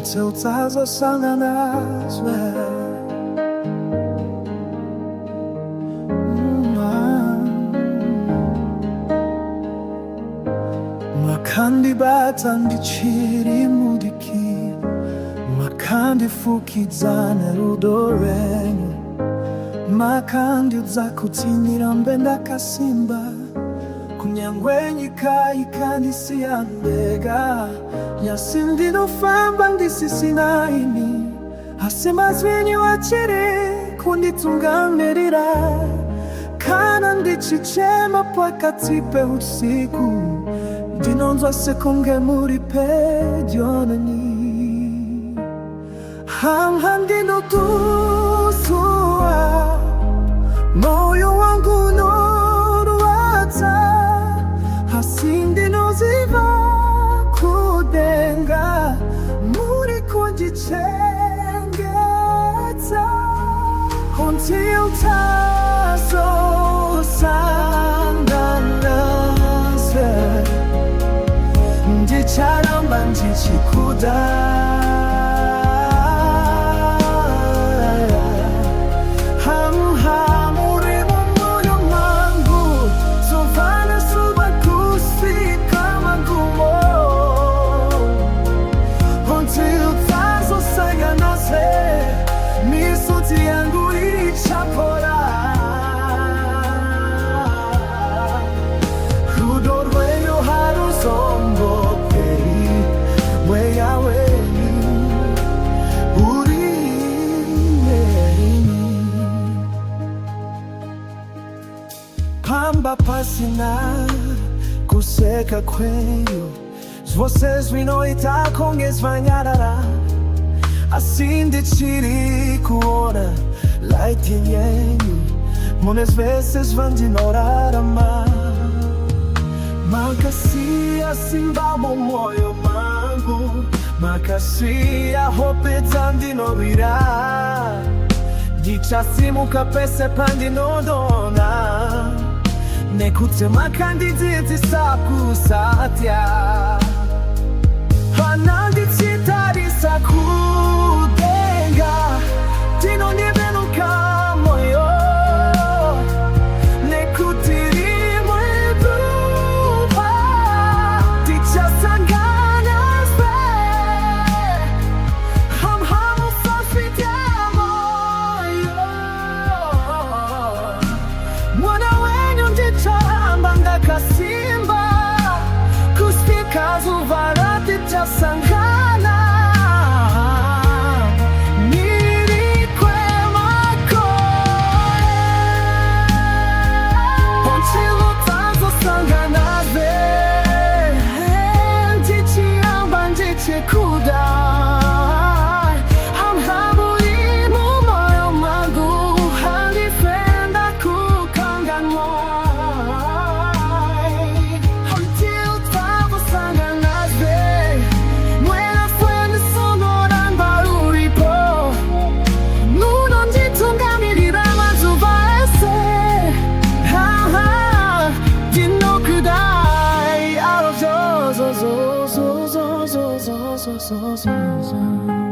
zote utazosana nazo. Makandi batandikira imudiki, makandi fukizana rudorenyo, makandi uzakutinira mbenda kasimba, kunyangwenyika ikandi siyandega, nyasindi nofamba ndisisinaini, hasimazwenyi wachiri kunditungamirira, kana ndichichema pakatipe usiku, ndinonzwa sekunge muri pedyonani. Hamha ndinotusua, moyo wangu noruata, hasi ndinoziva kudenga, muri kunjichengeta, until tazo sandanase, ndicharamba ndichikuda. Pamba pasina kuseka kwenyu, vocês vinoita kongesvanyarara, asinde chiri kuona light yenyu, muitas vezes vandinorarama, makasia simbamo moyo mangu, makasia hope tandinobira, dichasimuka pese pandinodona, nekutema kandiditi sakusatya, hananditsitari sakudenga, tinonivenuka moyo, nekutiri mweduva, tichasangana spe, hamhamu sosfitya moyo, mwana wenyu ndicharamba kasimba, kuspika zuvara tichasangana, nirikwe makoe, ponchilo tazosangana ze, ndichiamba ndichikuda, hamhamu imu moyo mangu, handifenda kukanganwa. So